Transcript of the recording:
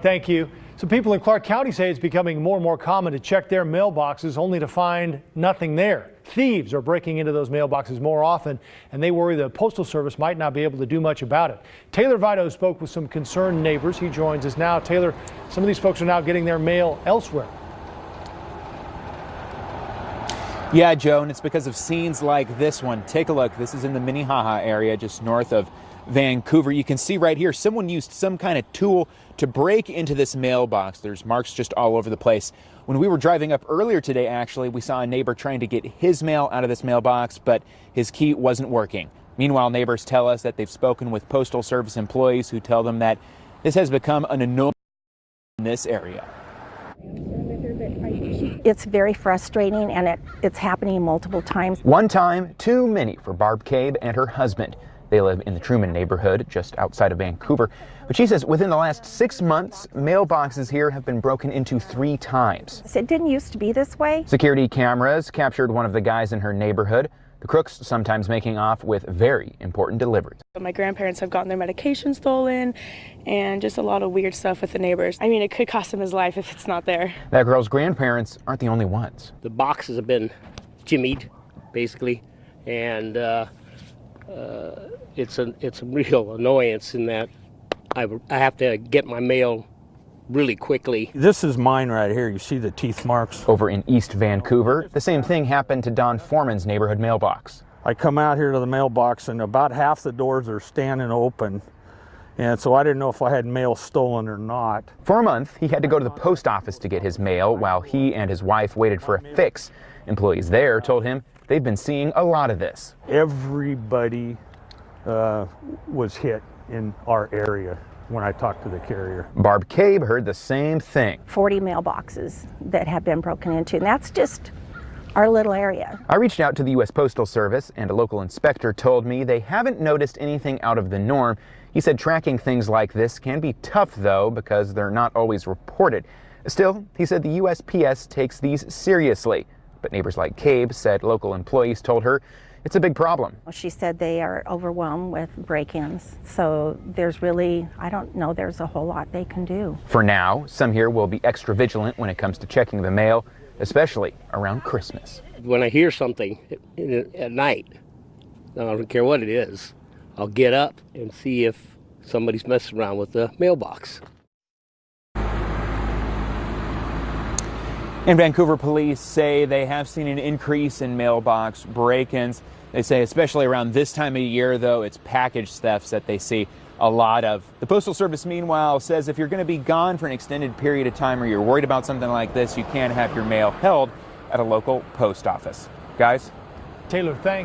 Thank you. So people in Clark County say it's becoming more and more common to check their mailboxes only to find nothing there. Thieves are breaking into those mailboxes more often, and they worry the Postal Service might not be able to do much about it. Taylor Vito spoke with some concerned neighbors. He joins us now. Taylor, some of these folks are now getting their mail elsewhere. Yeah, Joe, and it's because of scenes like this one. Take a look. This is in the Minnehaha area, just north of Vancouver. You can see right here, someone used some kind of tool to break into this mailbox. There's marks just all over the place. When we were driving up earlier today, actually, we saw a neighbor trying to get his mail out of this mailbox, but his key wasn't working. Meanwhile, neighbors tell us that they've spoken with Postal Service employees who tell them that this has become an annoyance in this area. It's very frustrating, and it's happening multiple times. One time, too many for Barb Cabe and her husband. They live in the Truman neighborhood, just outside of Vancouver. But she says within the last 6 months, mailboxes here have been broken into 3 times. It didn't used to be this way. Security cameras captured one of the guys in her neighborhood. The crooks sometimes making off with very important deliveries. My grandparents have gotten their medication stolen and just a lot of weird stuff with the neighbors. I mean, it could cost him his life if it's not there. That girl's grandparents aren't the only ones. The boxes have been jimmied, basically, and it's a real annoyance in that I have to get my mail really quickly. This is mine right here. You see the teeth marks? Over in East Vancouver, the same thing happened to Don Foreman's neighborhood mailbox. I come out here to the mailbox and about half the doors are standing open. And so I didn't know if I had mail stolen or not. For a month, he had to go to the post office to get his mail while he and his wife waited for a fix. Employees there told him they've been seeing a lot of this. Everybody was hit in our area when I talked to the carrier. Barb Cabe heard the same thing. 40 mailboxes that have been broken into, and that's just our little area. I reached out to the U.S. Postal Service, and a local inspector told me they haven't noticed anything out of the norm. He said tracking things like this can be tough, though, because they're not always reported. Still, he said the USPS takes these seriously. But neighbors like Cabe said local employees told her it's a big problem. She said they are overwhelmed with break-ins, so there's really, I don't know, there's a whole lot they can do. For now, some here will be extra vigilant when it comes to checking the mail, especially around Christmas. When I hear something at night, I don't care what it is, I'll get up and see if somebody's messing around with the mailbox. And Vancouver police say they have seen an increase in mailbox break-ins. They say especially around this time of year, though, it's package thefts that they see a lot of. The Postal Service, meanwhile, says if you're going to be gone for an extended period of time or you're worried about something like this, you can have your mail held at a local post office. Guys? Taylor, thanks.